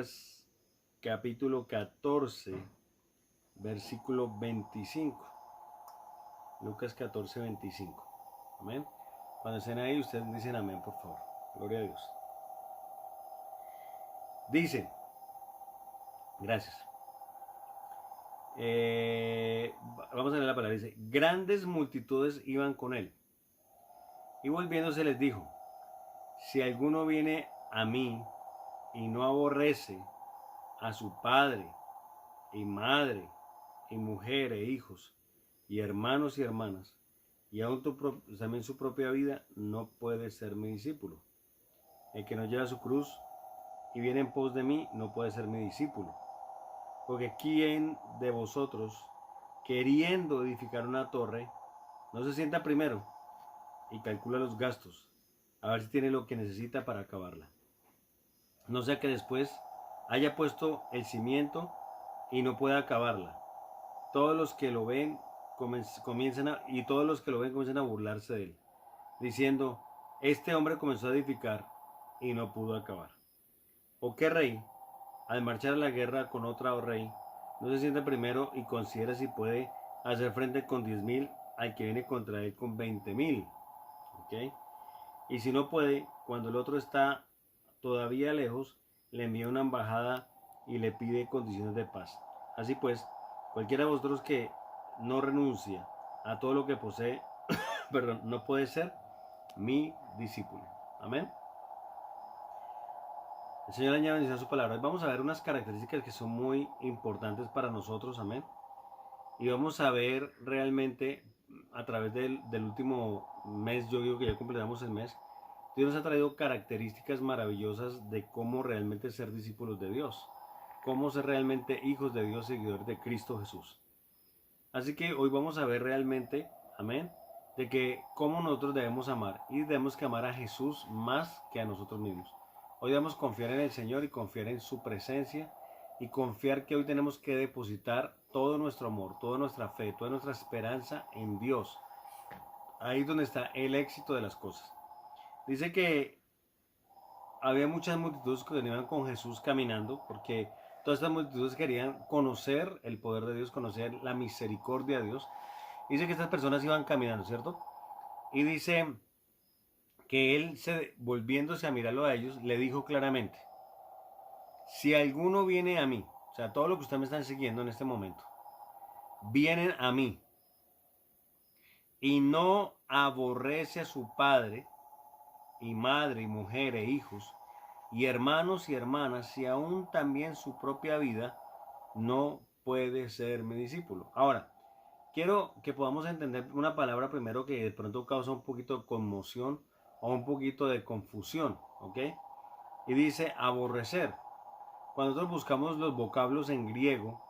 Lucas capítulo 14, versículo 25. Lucas 14, 25. Amén. Cuando estén ahí, ustedes dicen amén, por favor. Gloria a Dios. Dice, gracias. Vamos a leer la palabra. Dice, grandes multitudes iban con él. Y volviéndose les dijo, si alguno viene a mí y no aborrece a su padre y madre y mujer e hijos y hermanos y hermanas, y aún también su propia vida, no puede ser mi discípulo. El que no lleva su cruz y viene en pos de mí, no puede ser mi discípulo. Porque ¿quién de vosotros, queriendo edificar una torre, no se sienta primero y calcula los gastos, a ver si tiene lo que necesita para acabarla? No sea que después haya puesto el cimiento y no pueda acabarla. Todos los que lo ven comienzan a burlarse de él, diciendo, este hombre comenzó a edificar y no pudo acabar. ¿O qué rey, al marchar a la guerra con otro rey, no se sienta primero y considera si puede hacer frente con 10.000 al que viene contra él con 20.000? ¿Okay? Y si no puede, cuando el otro está todavía lejos, le envía una embajada y le pide condiciones de paz. Así pues, cualquiera de vosotros que no renuncia a todo lo que posee, perdón, no puede ser mi discípulo. Amén. El Señor añade bendición a su palabra. Vamos a ver unas características que son muy importantes para nosotros. Amén. Y vamos a ver realmente a través del último mes, yo digo que ya completamos el mes, Dios nos ha traído características maravillosas de cómo realmente ser discípulos de Dios, cómo ser realmente hijos de Dios, seguidores de Cristo Jesús. Así que hoy vamos a ver realmente, amén, de que cómo nosotros debemos amar, y debemos que amar a Jesús más que a nosotros mismos. Hoy debemos confiar en el Señor y confiar en su presencia, y confiar que hoy tenemos que depositar todo nuestro amor, toda nuestra fe, toda nuestra esperanza en Dios. Ahí es donde está el éxito de las cosas. Dice que había muchas multitudes que venían con Jesús caminando, porque todas estas multitudes querían conocer el poder de Dios, conocer la misericordia de Dios. Dice que estas personas iban caminando, ¿cierto? Y dice que él, volviéndose a mirarlo a ellos, le dijo claramente, si alguno viene a mí, o sea, todo lo que ustedes me están siguiendo en este momento, vienen a mí y no aborrece a su padre y madre y mujer e hijos y hermanos y hermanas, y aún también su propia vida, no puede ser mi discípulo. Ahora, quiero que podamos entender una palabra primero que de pronto causa un poquito de conmoción o un poquito de confusión, ¿ok? Y dice aborrecer. Cuando nosotros buscamos los vocablos en griego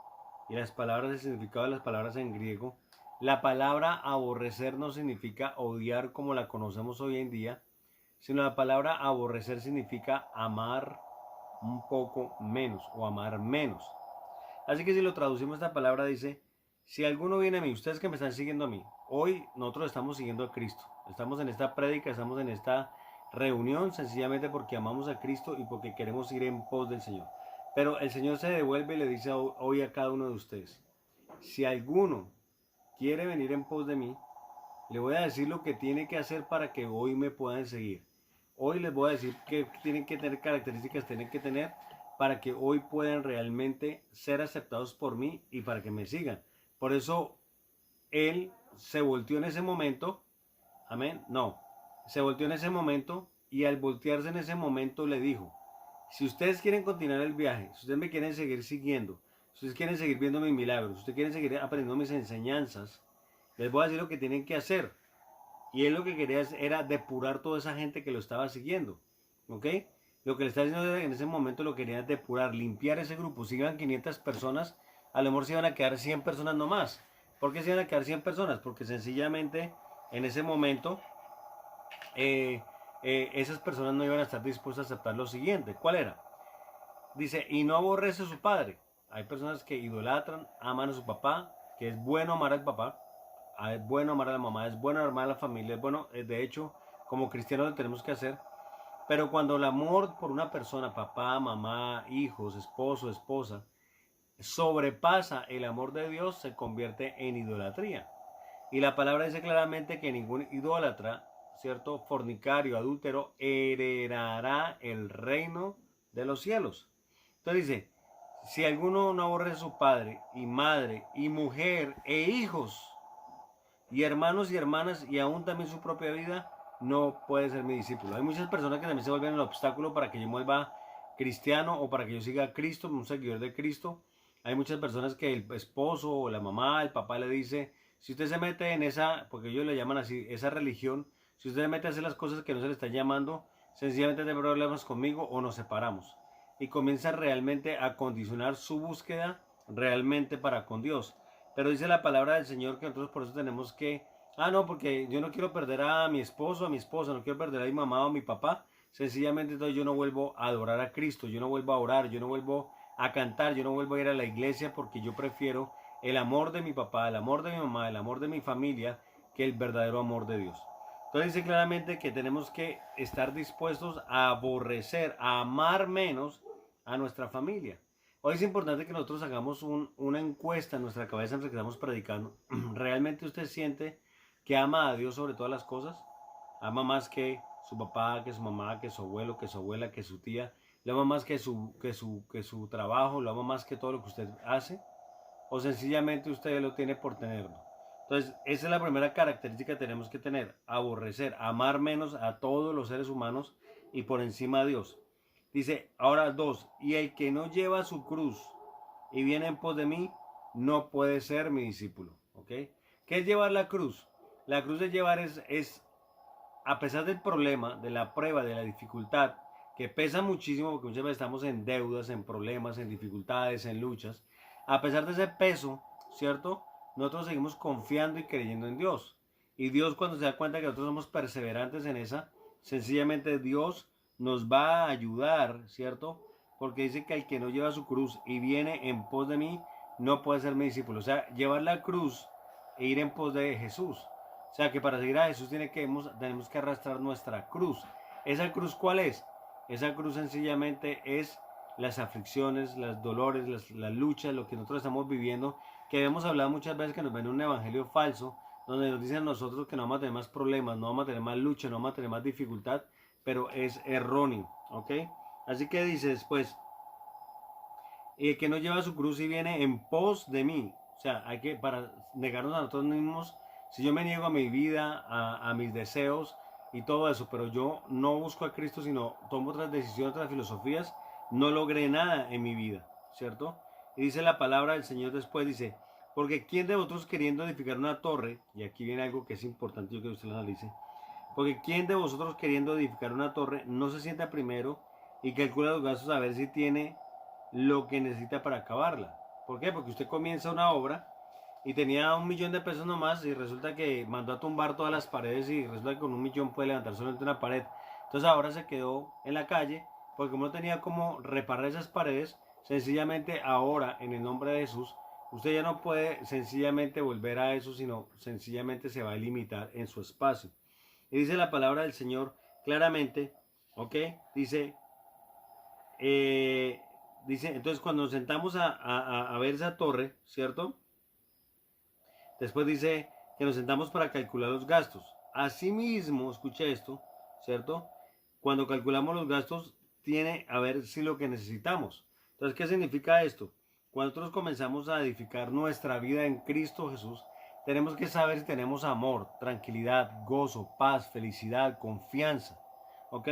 y las palabras, el significado de las palabras en griego, la palabra aborrecer no significa odiar como la conocemos hoy en día, sino la palabra aborrecer significa amar un poco menos o amar menos. Así que si lo traducimos, esta palabra dice, si alguno viene a mí, ustedes que me están siguiendo a mí, hoy nosotros estamos siguiendo a Cristo, estamos en esta prédica, estamos en esta reunión sencillamente porque amamos a Cristo y porque queremos ir en pos del Señor. Pero el Señor se devuelve y le dice hoy a cada uno de ustedes, si alguno quiere venir en pos de mí, le voy a decir lo que tiene que hacer para que hoy me puedan seguir. Hoy les voy a decir que tienen que tener características, tienen que tener para que hoy puedan realmente ser aceptados por mí y para que me sigan. Por eso él se volteó en ese momento, amén, no, se volteó en ese momento y al voltearse en ese momento le dijo, si ustedes quieren continuar el viaje, si ustedes me quieren seguir siguiendo, si ustedes quieren seguir viendo mis milagros, si ustedes quieren seguir aprendiendo mis enseñanzas, les voy a decir lo que tienen que hacer. Y él lo que quería era depurar toda esa gente que lo estaba siguiendo. ¿Ok? Lo que le está diciendo en ese momento lo quería depurar, limpiar ese grupo. Si iban 500 personas, a lo mejor se iban a quedar 100 personas nomás. ¿Por qué se iban a quedar 100 personas? Porque sencillamente en ese momento esas personas no iban a estar dispuestas a aceptar lo siguiente. ¿Cuál era? Dice, y no aborrece a su padre. Hay personas que idolatran, aman a su papá, que es bueno amar al papá, es bueno amar a la mamá, es bueno amar a la familia, es bueno, de hecho, como cristianos lo tenemos que hacer, Pero cuando el amor por una persona, papá, mamá, hijos, esposo, esposa, sobrepasa el amor de Dios, se convierte en idolatría. Y la palabra dice claramente que ningún idólatra, ¿cierto? Fornicario, adúltero, heredará el reino de los cielos. Entonces dice, si alguno no aborrece a su padre y madre y mujer e hijos y hermanos y hermanas y aún también su propia vida, no puede ser mi discípulo. Hay muchas personas que también se vuelven el obstáculo para que yo me vuelva cristiano o para que yo siga a Cristo, un seguidor de Cristo. Hay muchas personas que el esposo o la mamá, el papá le dice, si usted se mete en esa, porque ellos le llaman así, esa religión, si usted se mete a hacer las cosas que no se le está llamando, sencillamente tiene problemas conmigo o nos separamos. Y comienza realmente a condicionar su búsqueda realmente para con Dios. Pero dice la palabra del Señor que nosotros por eso tenemos que, no, porque yo no quiero perder a mi esposo, a mi esposa, no quiero perder a mi mamá o a mi papá. Sencillamente entonces yo no vuelvo a adorar a Cristo, yo no vuelvo a orar, yo no vuelvo a cantar, yo no vuelvo a ir a la iglesia porque yo prefiero el amor de mi papá, el amor de mi mamá, el amor de mi familia que el verdadero amor de Dios. Entonces dice claramente que tenemos que estar dispuestos a aborrecer, a amar menos a nuestra familia. Hoy es importante que nosotros hagamos una encuesta en nuestra cabeza mientras que estamos predicando. ¿Realmente usted siente que ama a Dios sobre todas las cosas? ¿Ama más que su papá, que su mamá, que su abuelo, que su abuela, que su tía? ¿Lo ama más que su trabajo? ¿Lo ama más que todo lo que usted hace? ¿O sencillamente usted lo tiene por tenerlo? Entonces, esa es la primera característica que tenemos que tener. Aborrecer, amar menos a todos los seres humanos y por encima a Dios. Dice, ahora dos, y el que no lleva su cruz y viene en pos de mí, no puede ser mi discípulo. ¿Ok? ¿Qué es llevar la cruz? La cruz de llevar es, a pesar del problema, de la prueba, de la dificultad, que pesa muchísimo porque muchas veces estamos en deudas, en problemas, en dificultades, en luchas, a pesar de ese peso, ¿cierto? Nosotros seguimos confiando y creyendo en Dios. Y Dios cuando se da cuenta que nosotros somos perseverantes en esa, sencillamente Dios nos va a ayudar, ¿cierto? Porque dice que el que no lleva su cruz y viene en pos de mí, no puede ser mi discípulo. O sea, llevar la cruz e ir en pos de Jesús. O sea, que para seguir a Jesús tenemos que arrastrar nuestra cruz. ¿Esa cruz cuál es? Esa cruz sencillamente es las aflicciones, los dolores, las luchas, lo que nosotros estamos viviendo, que hemos hablado muchas veces que nos ven un evangelio falso, donde nos dicen a nosotros que no vamos a tener más problemas, no vamos a tener más lucha, no vamos a tener más dificultad, pero es erróneo, ¿ok? Así que dice después, y el que no lleva su cruz y viene en pos de mí, o sea, hay que, para negarnos a nosotros mismos, si yo me niego a mi vida, a mis deseos y todo eso, pero yo no busco a Cristo, sino tomo otras decisiones, otras filosofías, no logré nada en mi vida, ¿cierto? Y dice la palabra del Señor después, dice, porque ¿quién de vosotros queriendo edificar una torre, y aquí viene algo que es importante, yo quiero que usted lo analice, porque ¿quién de vosotros queriendo edificar una torre no se sienta primero y calcula los gastos a ver si tiene lo que necesita para acabarla? ¿Por qué? Porque usted comienza una obra y tenía 1 millón de pesos nomás y resulta que mandó a tumbar todas las paredes y resulta que con 1 millón puede levantar solamente una pared. Entonces ahora se quedó en la calle porque como no tenía cómo reparar esas paredes, sencillamente ahora en el nombre de Jesús, usted ya no puede sencillamente volver a eso, sino sencillamente se va a limitar en su espacio. Y dice la palabra del Señor claramente, ¿ok? Dice, entonces cuando nos sentamos a ver esa torre, ¿cierto? Después dice que nos sentamos para calcular los gastos. Asimismo, escucha esto, ¿cierto? Cuando calculamos los gastos, tiene a ver si lo que necesitamos. Entonces, ¿qué significa esto? Cuando nosotros comenzamos a edificar nuestra vida en Cristo Jesús, tenemos que saber si tenemos amor, tranquilidad, gozo, paz, felicidad, confianza. ¿Ok?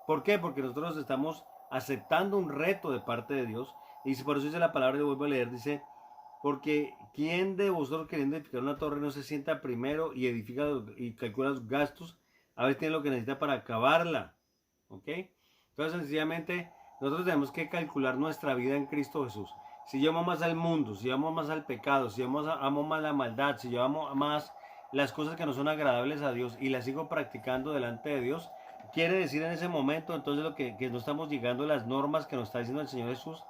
¿Por qué? Porque nosotros estamos aceptando un reto de parte de Dios. Y por eso dice la palabra, y vuelvo a leer, dice, porque ¿quién de vosotros queriendo edificar una torre no se sienta primero y edifica y calcula los gastos a ver si tiene lo que necesita para acabarla? ¿Ok? Entonces sencillamente nosotros tenemos que calcular nuestra vida en Cristo Jesús. Si yo amo más al mundo, si yo amo más al pecado, si yo amo más la maldad, si yo amo más las cosas que no son agradables a Dios y las sigo practicando delante de Dios, quiere decir en ese momento entonces que no estamos llegando a las normas que nos está diciendo el Señor Jesús,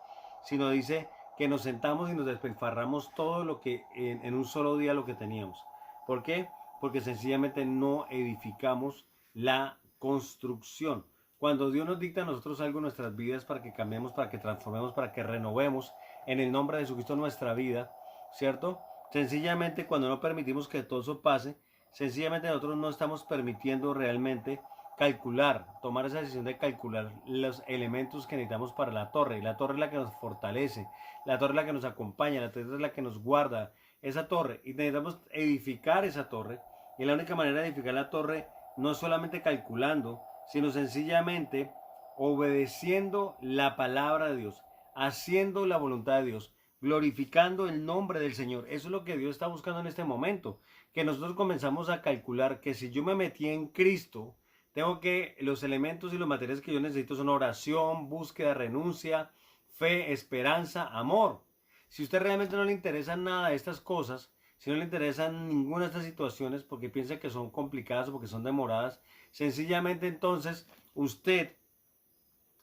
sino dice que nos sentamos y nos despilfarramos todo lo que en un solo día lo que teníamos. ¿Por qué? Porque sencillamente no edificamos la construcción. Cuando Dios nos dicta a nosotros algo en nuestras vidas para que cambiemos, para que transformemos, para que renovemos en el nombre de Jesucristo nuestra vida, ¿cierto? Sencillamente cuando no permitimos que todo eso pase, sencillamente nosotros no estamos permitiendo realmente calcular, tomar esa decisión de calcular los elementos que necesitamos para la torre. Y la torre es la que nos fortalece, la torre es la que nos acompaña, la torre es la que nos guarda, esa torre. Y necesitamos edificar esa torre. Y la única manera de edificar la torre no es solamente calculando, sino sencillamente obedeciendo la palabra de Dios, haciendo la voluntad de Dios, glorificando el nombre del Señor. Eso es lo que Dios está buscando en este momento, que nosotros comenzamos a calcular que si yo me metí en Cristo, tengo que los elementos y los materiales que yo necesito son oración, búsqueda, renuncia, fe, esperanza, amor. Si a usted realmente no le interesa nada de estas cosas, si no le interesan ninguna de estas situaciones porque piensa que son complicadas o porque son demoradas, sencillamente entonces usted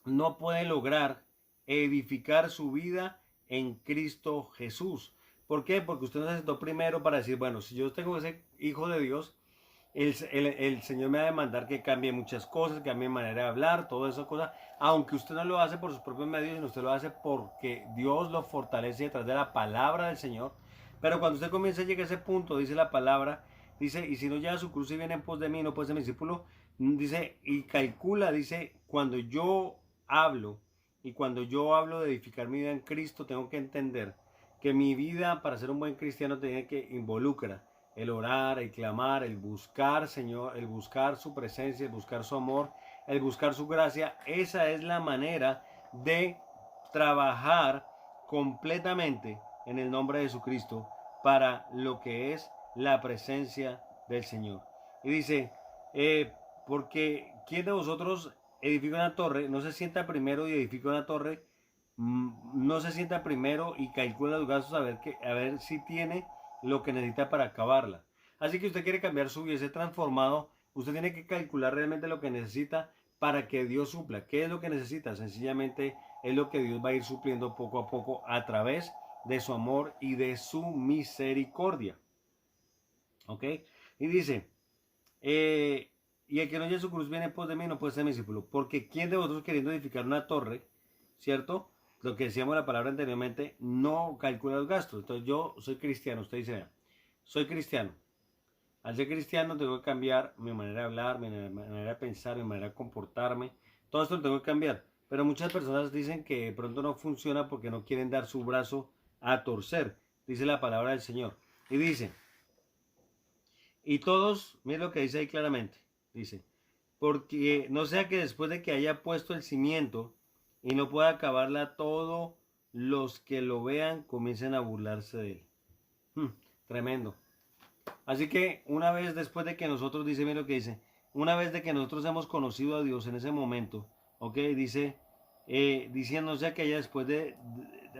no puede lograr edificar su vida en Cristo Jesús. ¿Por qué? Porque usted no se sentó primero para decir, bueno, si yo tengo ese hijo de Dios, el Señor me va a demandar que cambie muchas cosas, que cambie mi manera de hablar, toda esa cosa, aunque usted no lo hace por sus propios medios, sino usted lo hace porque Dios lo fortalece detrás de la palabra del Señor. Pero cuando usted comienza a llegar a ese punto, dice la palabra, dice, y si no lleva su cruz y viene en pos de mí, no puede ser mi discípulo, dice, y calcula, dice, cuando yo hablo, y cuando yo hablo de edificar mi vida en Cristo, tengo que entender que mi vida para ser un buen cristiano tiene que involucrar el orar, el clamar, el buscar, Señor, el buscar su presencia, el buscar su amor, el buscar su gracia. Esa es la manera de trabajar completamente en el nombre de Jesucristo para lo que es la presencia del Señor. Y dice, porque ¿quién de vosotros edifica una torre? No se sienta primero y edifica una torre, no se sienta primero y calcula los gastos a ver si tiene lo que necesita para acabarla. Así que usted quiere cambiar su vida y ser transformado, usted tiene que calcular realmente lo que necesita para que Dios supla. ¿Qué es lo que necesita? Sencillamente es lo que Dios va a ir supliendo poco a poco a través de su amor y de su misericordia. ¿Ok? Y dice, y el que no lleve su cruz viene en pos de mí no puede ser mi discípulo. Porque ¿quién de vosotros queriendo edificar una torre, cierto? Lo que decíamos la palabra anteriormente, no calcula los gastos. Entonces yo soy cristiano, usted dice, soy cristiano. Al ser cristiano tengo que cambiar mi manera de hablar, mi manera de pensar, mi manera de comportarme. Todo esto lo tengo que cambiar. Pero muchas personas dicen que de pronto no funciona porque no quieren dar su brazo a torcer. Dice la palabra del Señor. Y dice, y todos, miren lo que dice ahí claramente. Dice, porque no sea que después de que haya puesto el cimiento y no pueda acabarla, todos los que lo vean comiencen a burlarse de él. Tremendo. Así que una vez después de que nosotros, dice, mira lo que dice, una vez de que nosotros hemos conocido a Dios en ese momento, ok, dice, diciendo, o sea que haya después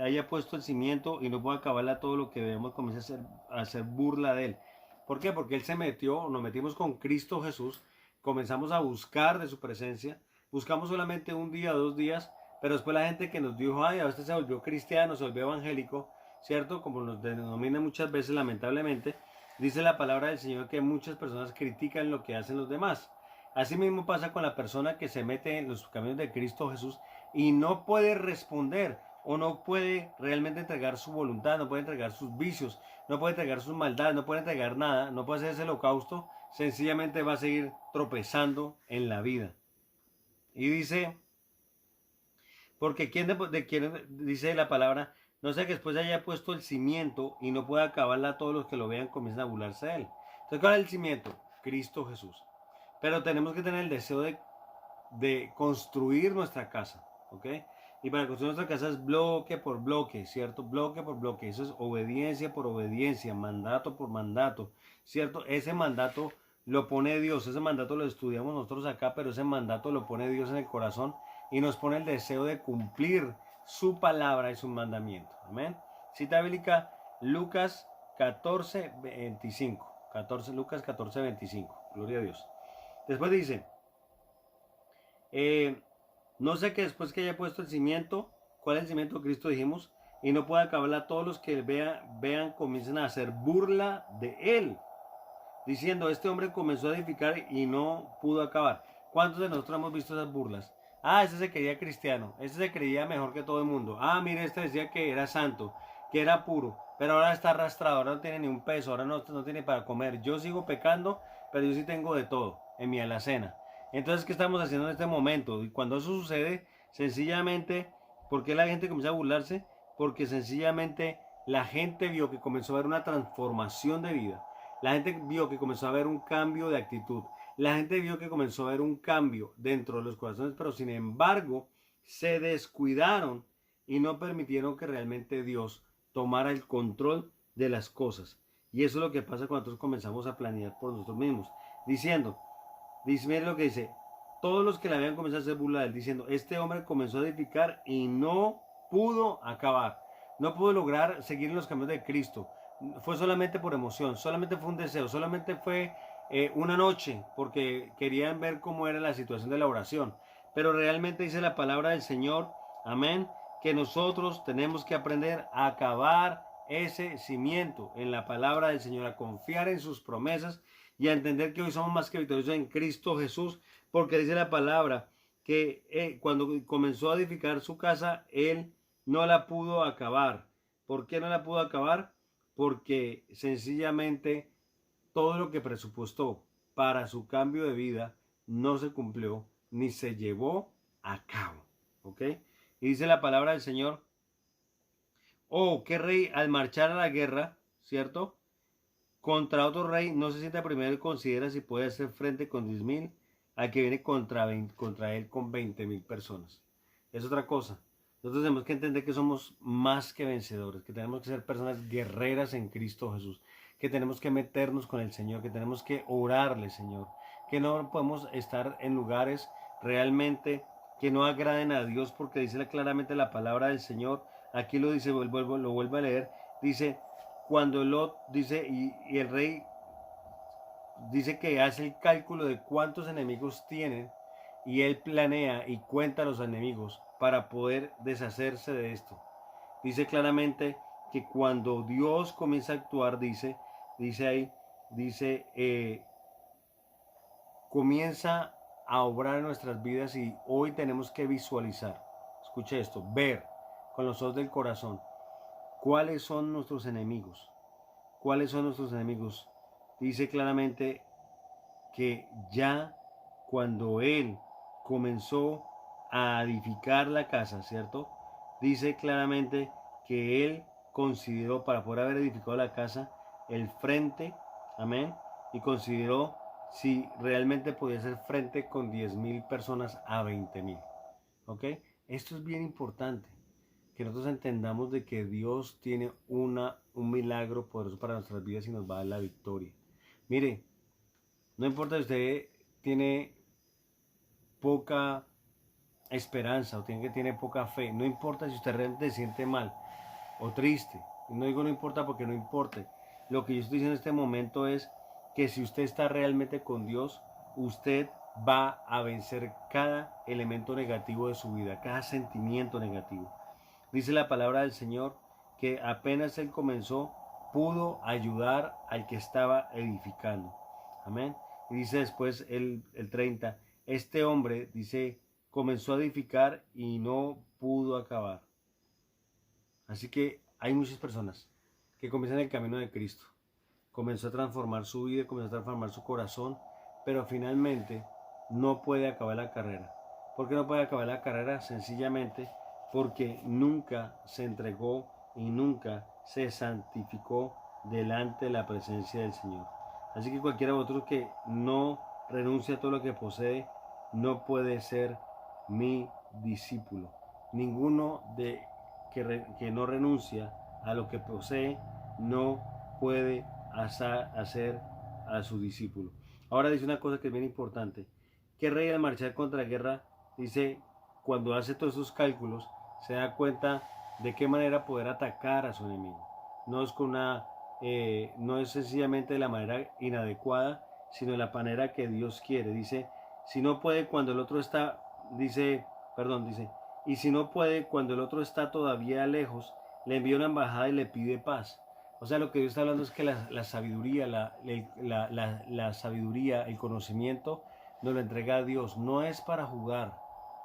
haya puesto el cimiento y no pueda acabarla, todo lo que vemos comienza a hacer burla de él. ¿Por qué? Porque él se metió, nos metimos con Cristo Jesús, comenzamos a buscar de su presencia, buscamos solamente un día, 2 días, pero después la gente que nos dijo, ay, a usted se volvió cristiano, se volvió evangélico, ¿cierto? Como nos denomina muchas veces, lamentablemente, dice la palabra del Señor que muchas personas critican lo que hacen los demás. Así mismo pasa con la persona que se mete en los caminos de Cristo Jesús y no puede responder o no puede realmente entregar su voluntad, no puede entregar sus vicios, no puede entregar sus maldades, no puede entregar nada, no puede hacer ese holocausto, sencillamente va a seguir tropezando en la vida. Y dice, porque quién dice la palabra, no sea que después haya puesto el cimiento y no pueda acabarla, todos los que lo vean comienzan a burlarse de él. Entonces, ¿cuál es el cimiento? Cristo Jesús. Pero tenemos que tener el deseo de construir nuestra casa, ¿ok? Y para construir nuestra casa es bloque por bloque, ¿cierto? Bloque por bloque. Eso es obediencia por obediencia, mandato por mandato, ¿cierto? Ese mandato lo pone Dios, ese mandato lo estudiamos nosotros acá, pero ese mandato lo pone Dios en el corazón y nos pone el deseo de cumplir su palabra y su mandamiento. Amén. Cita bíblica, Lucas 14, 25. Lucas 14, 25. Gloria a Dios. Después dice, no sé que después que haya puesto el cimiento, ¿cuál es el cimiento de Cristo? Dijimos, y no puede acabarla, todos los que vean comiencen a hacer burla de él, diciendo, este hombre comenzó a edificar y no pudo acabar. ¿Cuántos de nosotros hemos visto esas burlas? Ah, ese se creía cristiano, ese se creía mejor que todo el mundo. Ah, mire, este decía que era santo, que era puro, pero ahora está arrastrado, ahora no tiene ni un peso, ahora no tiene para comer. Yo sigo pecando, pero yo sí tengo de todo en mi alacena. Entonces, ¿qué estamos haciendo en este momento? Y cuando eso sucede, sencillamente, ¿por qué la gente comienza a burlarse? Porque sencillamente la gente vio que comenzó a haber una transformación de vida. La gente vio que comenzó a haber un cambio de actitud. La gente vio que comenzó a haber un cambio dentro de los corazones, pero sin embargo se descuidaron y no permitieron que realmente Dios tomara el control de las cosas. Y eso es lo que pasa cuando nosotros comenzamos a planear por nosotros mismos, diciendo, miren lo que dice, todos los que le habían comenzado a hacer burla de él, diciendo, este hombre comenzó a edificar y no pudo acabar, no pudo lograr seguir en los caminos de Cristo, fue solamente por emoción, solamente fue un deseo, solamente fue una noche, porque querían ver cómo era la situación de la oración, pero realmente dice la palabra del Señor, amén, que nosotros tenemos que aprender a acabar ese cimiento en la palabra del Señor, a confiar en sus promesas y a entender que hoy somos más que victoriosos en Cristo Jesús, porque dice la palabra que cuando comenzó a edificar su casa, él no la pudo acabar. ¿Por qué no la pudo acabar? Porque sencillamente todo lo que presupuestó para su cambio de vida no se cumplió ni se llevó a cabo. ¿Ok? Y dice la palabra del Señor, oh, qué rey al marchar a la guerra, ¿cierto? Contra otro rey no se sienta primero y considera si puede hacer frente con 10.000 al que viene contra él con 20.000 personas. Es otra cosa. Nosotros tenemos que entender que somos más que vencedores, que tenemos que ser personas guerreras en Cristo Jesús, que tenemos que meternos con el Señor, que tenemos que orarle, Señor, que no podemos estar en lugares realmente que no agraden a Dios, porque dice claramente la palabra del Señor. Aquí lo dice, lo vuelvo a leer, dice, cuando Lot dice, y el rey dice que hace el cálculo de cuántos enemigos tienen y él planea y cuenta los enemigos para poder deshacerse de esto. Dice claramente que cuando Dios comienza a actuar, dice ahí, comienza a obrar en nuestras vidas y hoy tenemos que visualizar, escuche esto, ver con los ojos del corazón cuáles son nuestros enemigos. ¿Cuáles son nuestros enemigos? Dice claramente que ya cuando él comenzó a edificar la casa, ¿cierto? Dice claramente que él consideró, para poder haber edificado la casa, el frente, amén, y consideró si realmente podía hacer frente con 10.000 personas a 20.000, ¿ok? Esto es bien importante, que nosotros entendamos de que Dios tiene un milagro poderoso para nuestras vidas y nos va a dar la victoria. Mire, no importa si usted tiene poca esperanza o tiene poca fe, no importa si usted realmente se siente mal o triste, no digo no importa porque no importe, lo que yo estoy diciendo en este momento es que si usted está realmente con Dios, usted va a vencer cada elemento negativo de su vida, cada sentimiento negativo. Dice la palabra del Señor que apenas él comenzó, pudo ayudar al que estaba edificando. Amén. Y dice después el 30, este hombre, dice, comenzó a edificar y no pudo acabar. Así que hay muchas personas que comienzan el camino de Cristo. Comenzó a transformar su vida, comenzó a transformar su corazón, pero finalmente no puede acabar la carrera. ¿Por qué no puede acabar la carrera? Sencillamente porque nunca se entregó y nunca se santificó delante de la presencia del Señor. Así que cualquiera de vosotros que no renuncia a todo lo que posee, no puede ser mi discípulo. Ninguno que no renuncia a lo que posee, no puede hacer a su discípulo. Ahora dice una cosa que es bien importante. Que rey al marchar contra guerra, dice, cuando hace todos esos cálculos, se da cuenta de qué manera poder atacar a su enemigo. No es no es sencillamente de la manera inadecuada, sino de la manera que Dios quiere. Dice, si no puede cuando el otro está, dice, y si no puede cuando el otro está todavía lejos, le envía una embajada y le pide paz. O sea, lo que Dios está hablando es que la sabiduría, la sabiduría, el conocimiento nos lo entrega a Dios. No es para jugar,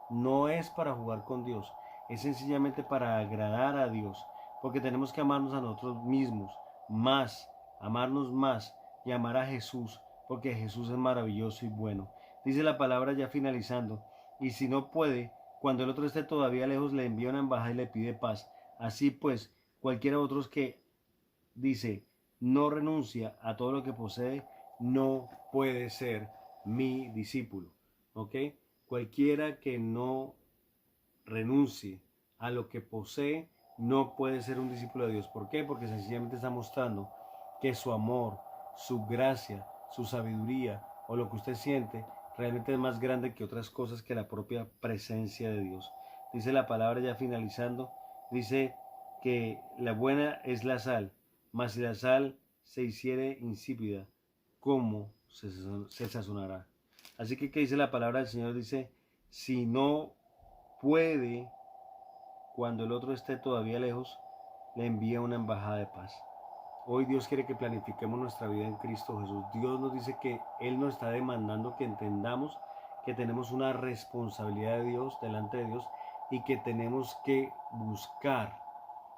no es para jugar con Dios, es sencillamente para agradar a Dios, porque tenemos que amarnos a nosotros mismos más, amarnos más y amar a Jesús, porque Jesús es maravilloso y bueno. Dice la palabra ya finalizando, y si no puede, cuando el otro esté todavía lejos, le envía una embajada y le pide paz. Así pues, cualquiera de otros que dice no renuncia a todo lo que posee, no puede ser mi discípulo. ¿Ok? Cualquiera que no renuncie a lo que posee, no puede ser un discípulo de Dios. ¿Por qué? Porque sencillamente está mostrando que su amor, su gracia, su sabiduría o lo que usted siente realmente es más grande que otras cosas, que la propia presencia de Dios. Dice la palabra ya finalizando, dice que la buena es la sal, mas si la sal se hiciere insípida, ¿cómo se sazonará? Así que, ¿qué dice la palabra del Señor? Dice, si no puede, cuando el otro esté todavía lejos, le envía una embajada de paz. Hoy Dios quiere que planifiquemos nuestra vida en Cristo Jesús. Dios nos dice que Él nos está demandando que entendamos que tenemos una responsabilidad de Dios, delante de Dios, y que tenemos que buscar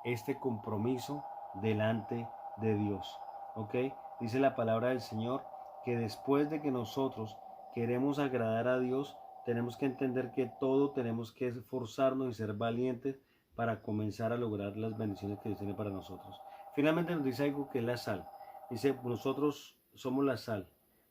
este compromiso delante de Dios. ¿Ok? Dice la palabra del Señor que después de que nosotros queremos agradar a Dios, tenemos que entender que todo tenemos que esforzarnos y ser valientes para comenzar a lograr las bendiciones que Dios tiene para nosotros. Finalmente nos dice algo que es la sal. Dice, nosotros somos la sal,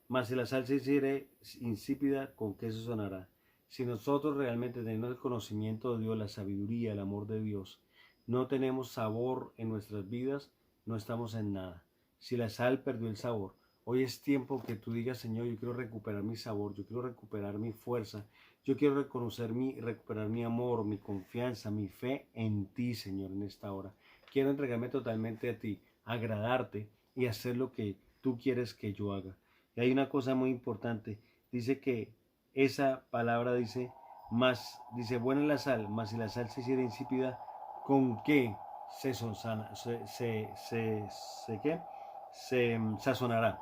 mas si la sal se hiciere insípida, ¿con qué se sonará? Si nosotros realmente tenemos el conocimiento de Dios, la sabiduría, el amor de Dios, no tenemos sabor en nuestras vidas, no estamos en nada. Si la sal perdió el sabor, hoy es tiempo que tú digas, Señor, yo quiero recuperar mi sabor, yo quiero recuperar mi fuerza, yo quiero recuperar mi amor, mi confianza, mi fe en ti, Señor, en esta hora. Quiero entregarme totalmente a ti, agradarte y hacer lo que tú quieres que yo haga. Y hay una cosa muy importante, dice que esa palabra dice, dice, buena es la sal, mas si la sal se hiciera insípida, ¿con qué ¿qué? Se sazonará?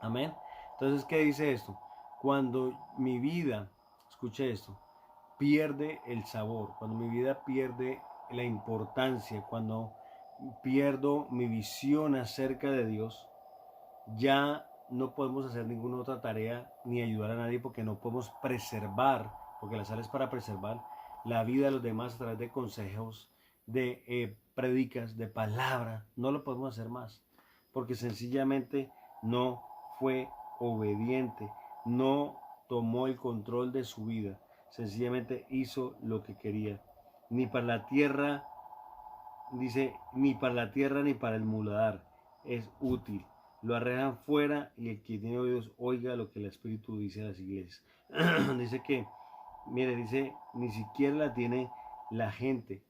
Amén. Entonces, ¿qué dice esto? Cuando mi vida, escuche esto, pierde el sabor, cuando mi vida pierde la importancia, cuando pierdo mi visión acerca de Dios, ya no podemos hacer ninguna otra tarea ni ayudar a nadie, porque no podemos preservar, porque la sal es para preservar la vida de los demás a través de consejos, de predicas, de palabra. No lo podemos hacer más, porque sencillamente no fue obediente, no tomó el control de su vida, sencillamente hizo lo que quería. Ni para la tierra, dice, ni para la tierra ni para el muladar es útil. Lo arrejan fuera, y el que tiene oídos oiga lo que el Espíritu dice a las iglesias. Dice que, mire, dice, ni siquiera la tiene la gente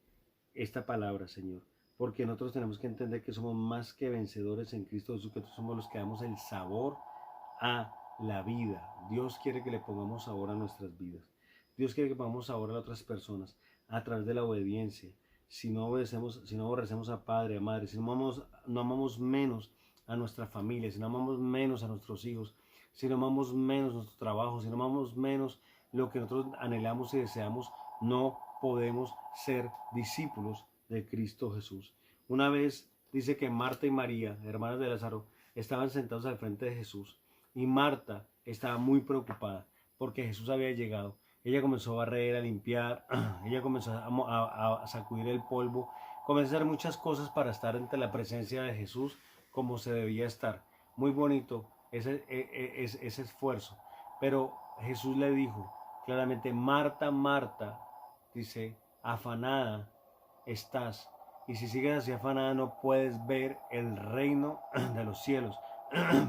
esta palabra, Señor. Porque nosotros tenemos que entender que somos más que vencedores en Cristo Jesús, que nosotros somos los que damos el sabor a la vida. Dios quiere que le pongamos sabor a nuestras vidas. Dios quiere que pongamos sabor a otras personas a través de la obediencia. Si no obedecemos, si no aborrecemos a padre, a madre, si no amamos menos a nuestra familia, si no amamos menos a nuestros hijos, si no amamos menos nuestro trabajo, si no amamos menos lo que nosotros anhelamos y deseamos, no podemos ser discípulos de Cristo Jesús. Una vez dice que Marta y María, hermanas de Lázaro, estaban sentados al frente de Jesús, y Marta estaba muy preocupada porque Jesús había llegado. Ella comenzó a barrer, a limpiar, ella comenzó a sacudir el polvo, comenzó a hacer muchas cosas para estar ante la presencia de Jesús como se debía estar. Muy bonito ese esfuerzo. Pero Jesús le dijo claramente, Marta, Marta, dice, afanada estás. Y si sigues así afanada, no puedes ver el reino de los cielos.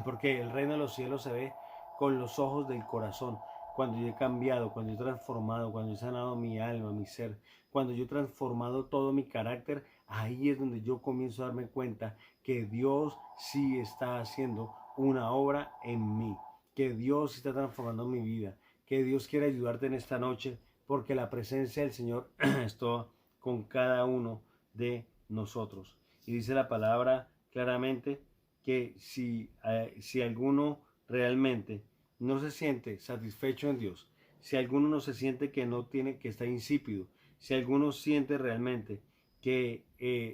Porque el reino de los cielos se ve con los ojos del corazón. Cuando yo he cambiado, cuando yo he transformado, cuando yo he sanado mi alma, mi ser, cuando yo he transformado todo mi carácter, ahí es donde yo comienzo a darme cuenta que Dios sí está haciendo una obra en mí, que Dios está transformando mi vida, que Dios quiere ayudarte en esta noche, porque la presencia del Señor está con cada uno de nosotros. Y dice la palabra claramente que si alguno realmente no se siente satisfecho en Dios, si alguno no se siente que no tiene, que está insípido, si alguno siente realmente que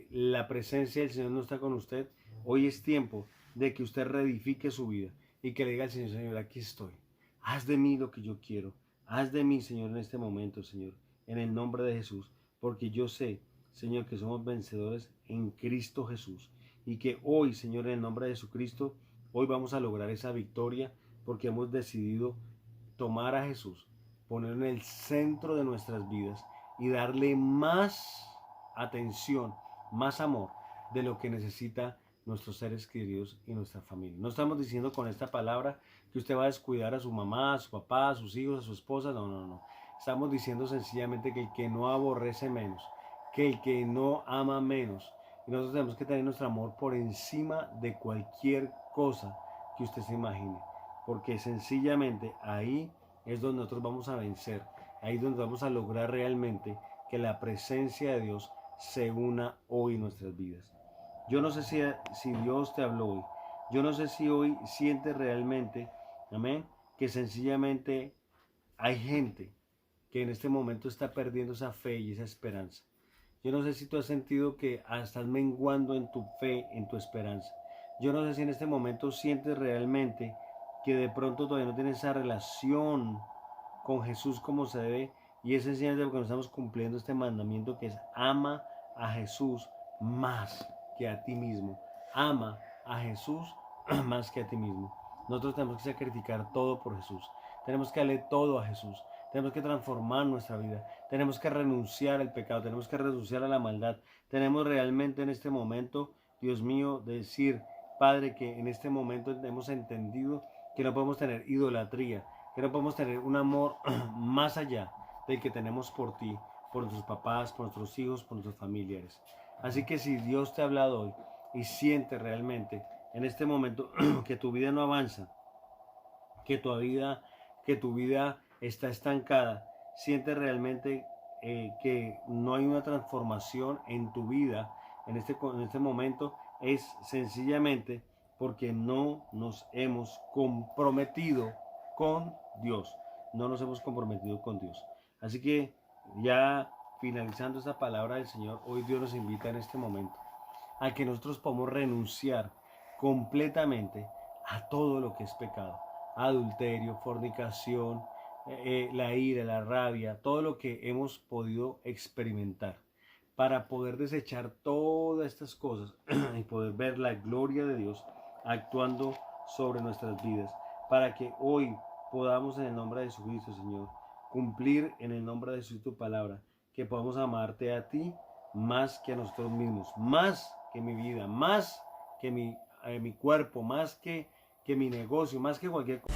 la presencia del Señor no está con usted, hoy es tiempo de que usted reedifique su vida y que le diga al Señor: Señor, aquí estoy, haz de mí lo que yo quiero, haz de mí, Señor, en este momento, Señor, en el nombre de Jesús, porque yo sé, Señor, que somos vencedores en Cristo Jesús y que hoy, Señor, en el nombre de Jesucristo, hoy vamos a lograr esa victoria porque hemos decidido tomar a Jesús, ponerlo en el centro de nuestras vidas y darle más atención, más amor de lo que necesita nuestros seres queridos y nuestra familia. No estamos diciendo con esta palabra que usted va a descuidar a su mamá, a su papá, a sus hijos, a su esposa. No, no, no. Estamos diciendo sencillamente que el que no aborrece menos, que el que no ama menos. Y nosotros tenemos que tener nuestro amor por encima de cualquier cosa que usted se imagine. Porque sencillamente ahí es donde nosotros vamos a vencer. Ahí es donde vamos a lograr realmente que la presencia de Dios se una hoy en nuestras vidas. Yo no sé si Dios te habló hoy. Yo no sé si hoy sientes realmente, amén, que sencillamente hay gente que en este momento está perdiendo esa fe y esa esperanza. Yo no sé si tú has sentido que estás menguando en tu fe, en tu esperanza. Yo no sé si en este momento sientes realmente que de pronto todavía no tienes esa relación con Jesús como se debe, y es sencillamente porque no estamos cumpliendo este mandamiento que es: ama a Jesús más que a ti mismo. Ama a Jesús más que a ti mismo. Nosotros tenemos que sacrificar todo por Jesús. Tenemos que darle todo a Jesús. Tenemos que transformar nuestra vida. Tenemos que renunciar al pecado. Tenemos que renunciar a la maldad. Tenemos realmente en este momento, Dios mío, decir: Padre, que en este momento hemos entendido que no podemos tener idolatría, que no podemos tener un amor más allá del que tenemos por ti, por nuestros papás, por nuestros hijos, por nuestros familiares. Así que si Dios te ha hablado hoy y siente realmente en este momento que tu vida no avanza, que tu vida está estancada, siente realmente que no hay una transformación en tu vida en este momento, es sencillamente porque no nos hemos comprometido con Dios. No nos hemos comprometido con Dios. Así que ya finalizando esta palabra del Señor, hoy Dios nos invita en este momento a que nosotros podamos renunciar completamente a todo lo que es pecado: adulterio, fornicación, la ira, la rabia, todo lo que hemos podido experimentar, para poder desechar todas estas cosas y poder ver la gloria de Dios actuando sobre nuestras vidas, para que hoy podamos, en el nombre de Jesucristo, Señor, cumplir en el nombre de Jesús tu palabra, que podamos amarte a ti más que a nosotros mismos, más que mi vida, más que mi cuerpo, más que mi negocio, más que cualquier cosa.